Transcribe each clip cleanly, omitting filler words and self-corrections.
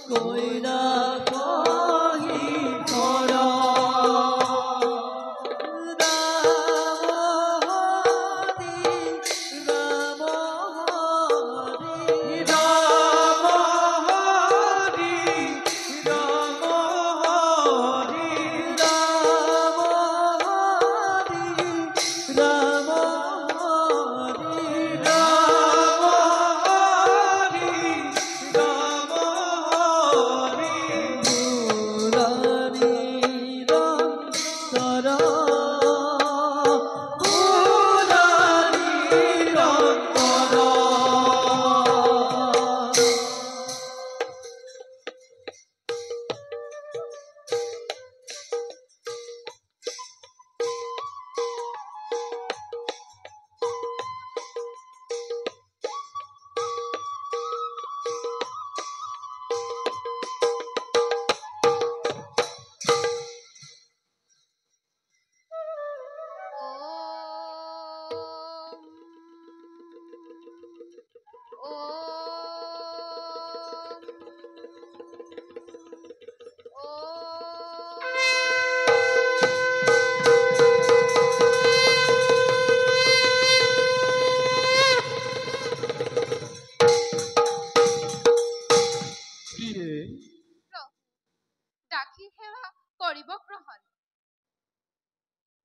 কইৰা কহি পৰ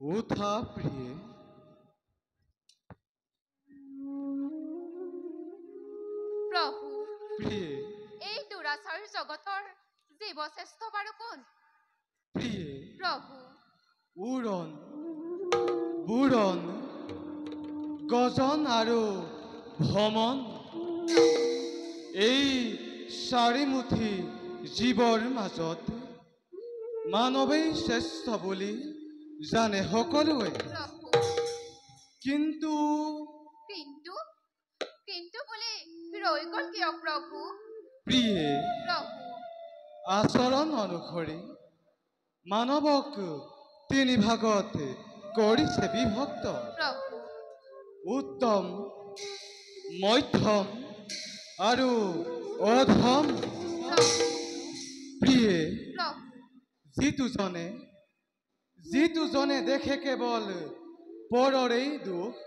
উঠা প্ৰিয়ে প্ৰভু প্ৰিয়ে এই দুৰাচাৰ জগতৰ জীৱ শ্ৰেষ্ঠ বাৰু কোন প্ৰিয়ে প্ৰভু উড়ন বুড়ন গজন আৰু ভ্ৰমণ এই চাৰিমুঠি জীৱৰ মাজত মানৱেই শ্ৰেষ্ঠ বুলি জানে সকলোৱে কিন্তু কিন্তু কিন্তু বুলি ৰৈ গ'ল কিয় প্ৰভু প্ৰিয়ে প্ৰভু আচৰণ অনুসৰি মানৱক তিনি ভাগত কৰিছে বিভক্ত প্ৰভু উত্তম মধ্যম আৰু অধম প্ৰিয়ে প্ৰভু যিটোজনে দেখে কেৱল পৰৰেই দুখ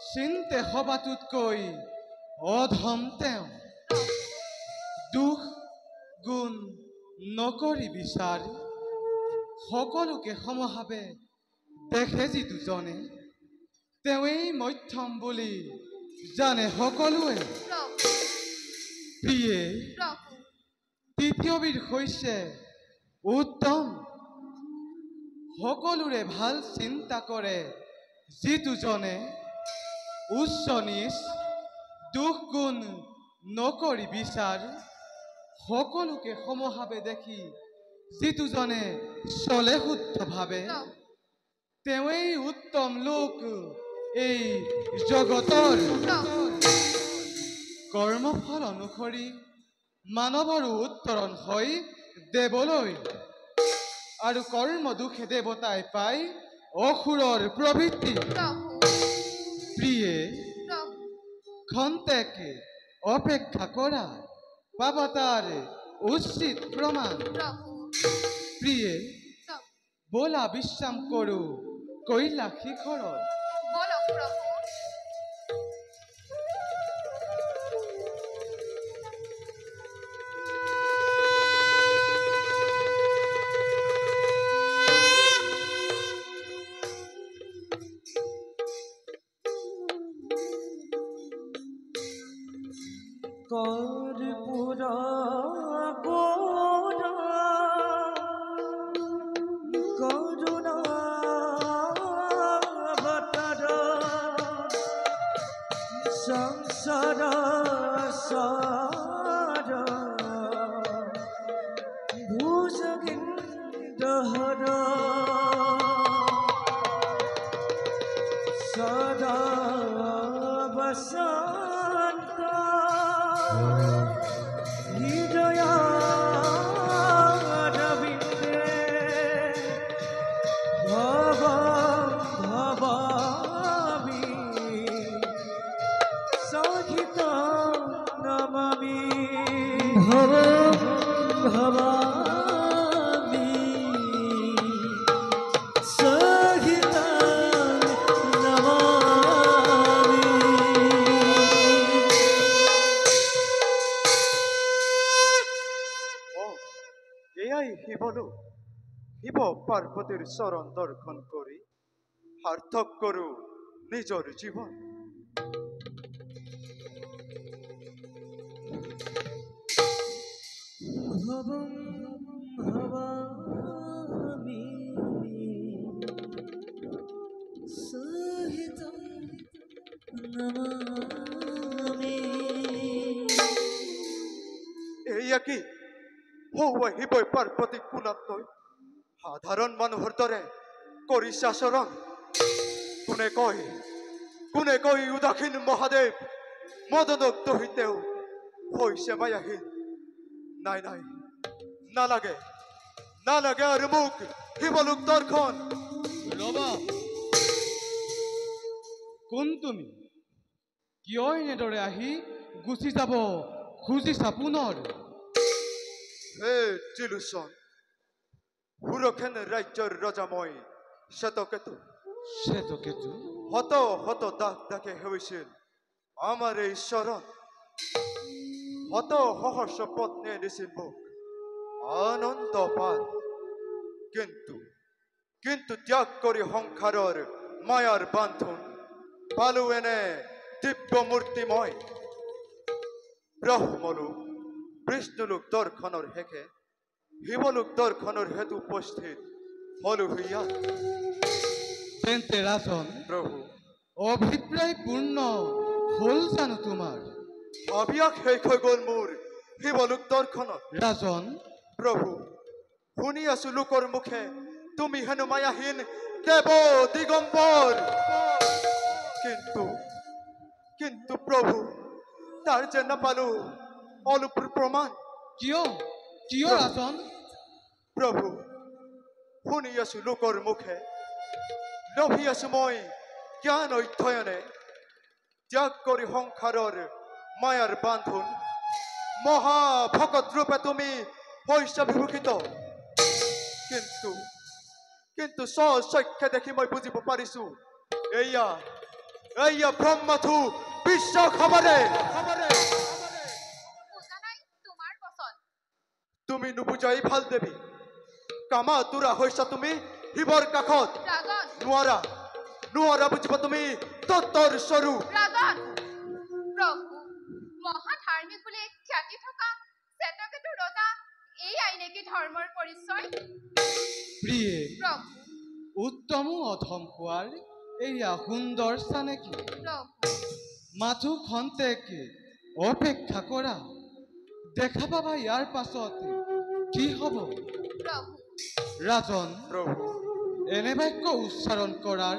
চিন্তে সবাতোতকৈ অধম তেওঁ দুখ গুণ নকৰি বিচাৰ সকলোকে সমভাৱে দেখে যিটোজনে তেওঁৱেই মধ্যম বুলি জানে সকলোৱে প্ৰিয়ে তৃতীয়বিধ হৈছে উত্তম সকলোৰে ভাল চিন্তা কৰে যিটোজনে উচ্চ নীচ দুখ গুণ নকৰি বিচাৰ সকলোকে সমভাৱে দেখি যিটোজনে চলে শুদ্ধভাৱে তেওঁৱেই উত্তম লোক এই জগতৰ কৰ্মফল অনুসৰি মানৱৰো উত্তৰণ হৈ দেৱলৈ আৰু কৰ্ম দুখে দেৱতাই পাই অসুৰৰ প্ৰবৃত্তি প্ৰিয়ে খন্তেক অপেক্ষা কৰা পাবা তাৰ উচিত প্ৰমাণ প্ৰিয়ে বলা বিশ্ৰাম কৰো কৈলাশ শিখৰত বলক প্ৰভু কর্পূরা করুণা বতর সংসার সার ভুজগিন্দহর সদা বসন্ত হৃদয়া রবিন্দে ভব ভবামি সহিত নমামি ভব ভবামি সহিতাং নমামি। ও এয়াই শিৱলোক। শিৱ পাৰ্বতীৰ চৰণ দৰ্শন কৰি সাৰ্থক কৰোঁ নিজৰ জীৱন। ভবং ভবামি সহিতাং নমামি। এয়া কি হৌৱা শিৱই পাৰ্বতীক কোলাত লৈ সাধাৰণ মানুহৰ দৰে কৰিছে আচৰণ। কোনে কয় উদাসীন মহাদেৱ মদনক দহিতেও হৈছে মায়াহীন। নাই নাই নালাগে আৰু মোক শিৱলোক দৰ্শন। ৰবা, কোন তুমি? কিয় এনেদৰে আহি গুচি যাব খুজিছা পুনৰ? হে ত্ৰিলোচন, সুৰক্ষেন ৰাজ্যৰ ৰজা মই শ্বেতকেতু। শ্বেতকেতু? শত শত দাগ দাগে হৈছিল আমাৰ এই চৰণ। শত সহস্ৰ পত্নীয়ে দিছিল মোক আনন্দ পাল। কিন্তু ত্যাগ কৰি সংসাৰৰ মায়াৰ বান্ধোন পালো এনে দিব্য মূৰ্তি মই। ব্ৰহ্মলোক বিষ্ণুলোক দৰ্শনৰ শেষে শিৱলোক দৰ্শনৰ হেতু উপস্থিত হলো ইয়াত। তেন্তে ৰাজন, প্ৰভু অভিপ্ৰায় পূৰ্ণ হল জানো তোমাৰ? অভিয়াস শেষ হৈ গ'ল মোৰ শিৱলোক দৰ্শনত। ৰাজন, প্ৰভু শুনি আছো লোকৰ মুখে তুমি হেনো মায়াহীন দেৱ দিগম্বৰ। কিন্তু প্ৰভু তাৰ যে নাপালো অলপ প্ৰমাণ। কিয় ৰাজন? প্ৰভু শুনি আছো লোকৰ মুখে লভি আছো মই জ্ঞান অধ্যয়নে। ত্যাগ কৰি সংসাৰৰ মায়াৰ বান্ধোন মহাভকত ৰূপে তুমি হৈছা বিভূষিত। কিন্তু স্বচক্ষে দেখি মই বুজিব পাৰিছো এয়া ব্ৰহ্মাথু বিশ্ব খবৰে। বুজা নাই তোমাৰ পচন্দ। তুমি নুবুজাই ভাল দেৱী। কামাতুৰা হৈছা তুমি শিৱৰ কাষত। ৰাজন, নোৱাৰা বুজিব তুমি তত্বৰ স্বৰূপ। ৰাজন, প্ৰভু মহাধাৰ্মিক বুলি খ্যাতি থকা শ্বেতকেতু ৰজা এইয়াই নেকি ধৰ্মৰ পৰিচয়? প্ৰিয়ে, প্ৰভু উত্তমো অধম হোৱাৰ এয়া সুন্দৰ নেকি? প্ৰভু মাথো খন্তেকে অপেক্ষা কৰা, দেখা পাবা ইয়াৰ পাছত কি হব। প্ৰভু ৰাজন, প্ৰভু এনে বাক্য উচ্চাৰণ কৰাৰ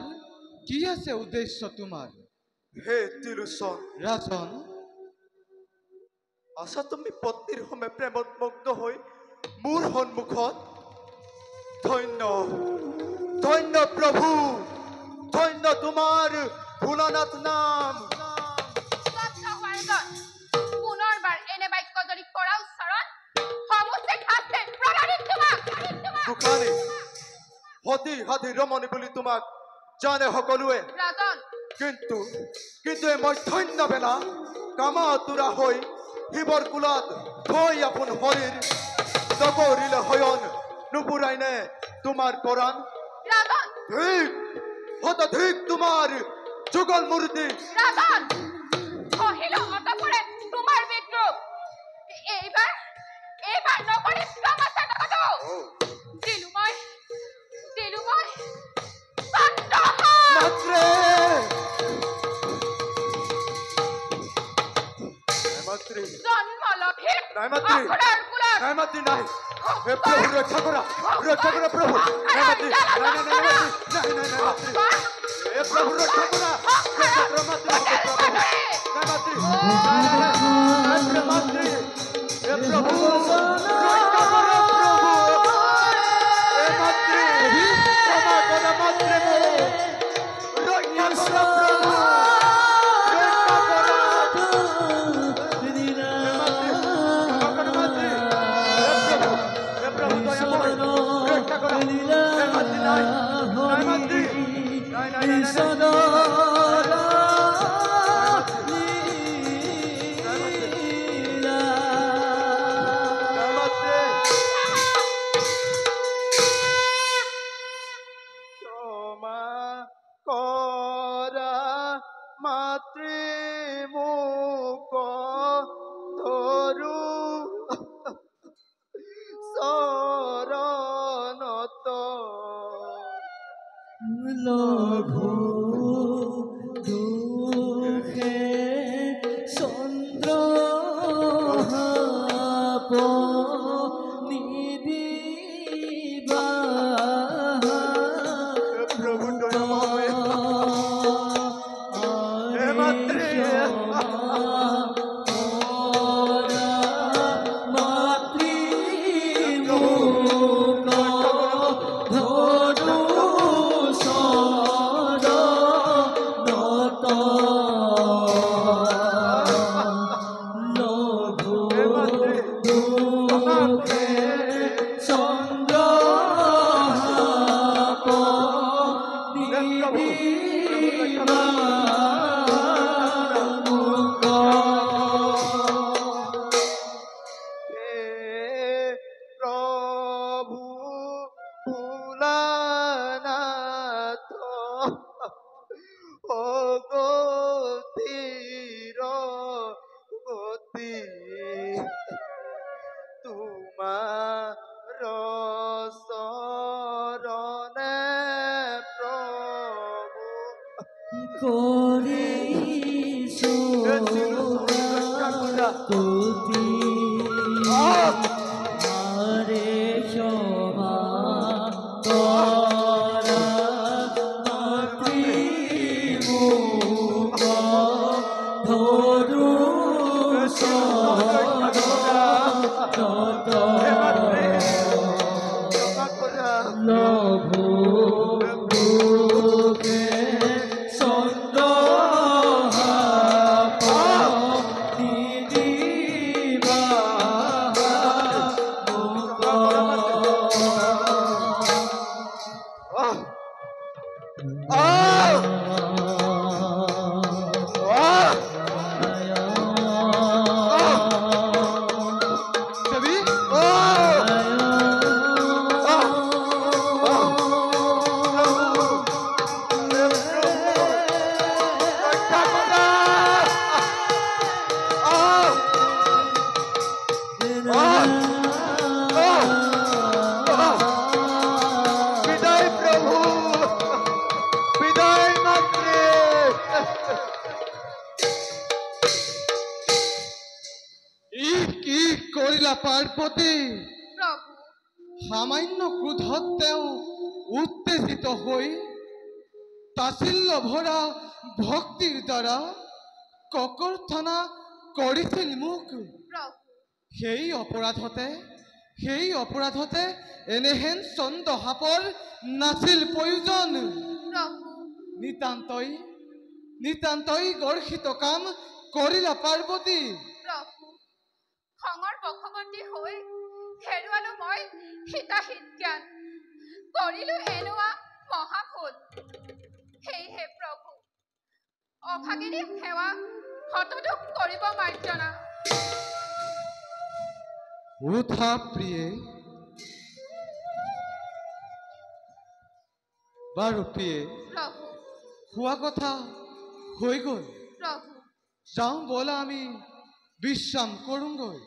কি আছে উদ্দেশ্য তোমাৰ? হে ত্ৰিলোচন, ৰাজন, আছা তুমি পত্নীৰ সমে প্ৰেমত মগ্ন হৈ মোৰ সন্মুখত। ধন্য প্ৰভু, ধন্য তোমাৰ ভোলানাথ নাম। পুনৰবাৰ এনে বাক্য যদি কৰা উচ্চাৰণ সমস্তে শাস্ত্ৰে প্ৰমাণিত তোমাক। দুখানি সতী সাধী ৰমণী বুলি তোমাক জানে সকলোৱে। ৰাজন, কিন্তু এই মই ধন্য বেলা কামাতুৰা হৈ শিৱৰ কোলাত থৈ আপোন শৰীৰ নকৰিলে শয়ন নুপুৰাইনে তোমাৰ পৰাণ। ৰাজন, শতাধিক তোমাৰ যুগল মূৰ্তি। ৰাজন, কহিলো অতঃপৰে তোমাৰ বিদ্ৰোহ। এইবাৰ নকৰি ক্ষমতা নকৰো। দিলো মই মাত্ৰে জন্মলভীৰ নাই মাতৃ, অসুৰৰ কুলত নাই মাতৃ, নাই। হে প্ৰভু ৰক্ষা কৰা প্ৰভু। নাই মাতৃ, নাই মাতৃ। হে প্ৰভু ৰক্ষা কৰা মাতৃ। নাই মাতৃ, মাতৃ। হে প্ৰভু ৰক্ষা কৰা প্ৰভু। হে মাতৃ, ক্ষমা কৰা মাতৃ মোক। ৰক্ষা কৰা প্ৰভু। Hey, নিদিবা প্রভু দয়াময় হে মাতৃ হে মাতৃ প্রভু ভোলানাথ ও গতির গতি তোমার শরণে প্রভু করিছো তুতি আরে শোভা করা মাতৃমুখ ধরু লঘু বুকে দেবী বিদায় প্রভু বিদায় মাতৃ ই কি কৰিলা পাৰ্বতী প্ৰভু সামান্য ক্ৰোধত তেওঁ উত্তেজিত হৈ তাচিল্য ভৰা ভক্তিৰ দ্বাৰা ককৰ্থনা কৰিছিল মোক প্ৰভু সেই অপৰাধতে এনেহেন চন্দ্ৰসাপৰ নাছিল প্ৰয়োজন প্ৰভু নিতান্তই গৰ্হিত কাম কৰিলা পাৰ্বতী প্ৰভু খঙৰ বশৱৰ্তী হৈ হেৰুৱালো মই হিতাহিত জ্ঞান কৰিলো এনেকুৱা মহাভুল সেয়েহে প্ৰভু অভাগিনী সেৱা হতদুখ কৰিব মাৰ্জনা উঠা প্ৰিয়ে বাৰু প্ৰিয়ে প্ৰভু হোৱা কথা হৈ গ'ল প্ৰভু যাওঁ ব'লা আমি বিশ্ৰাম কৰোঁগৈ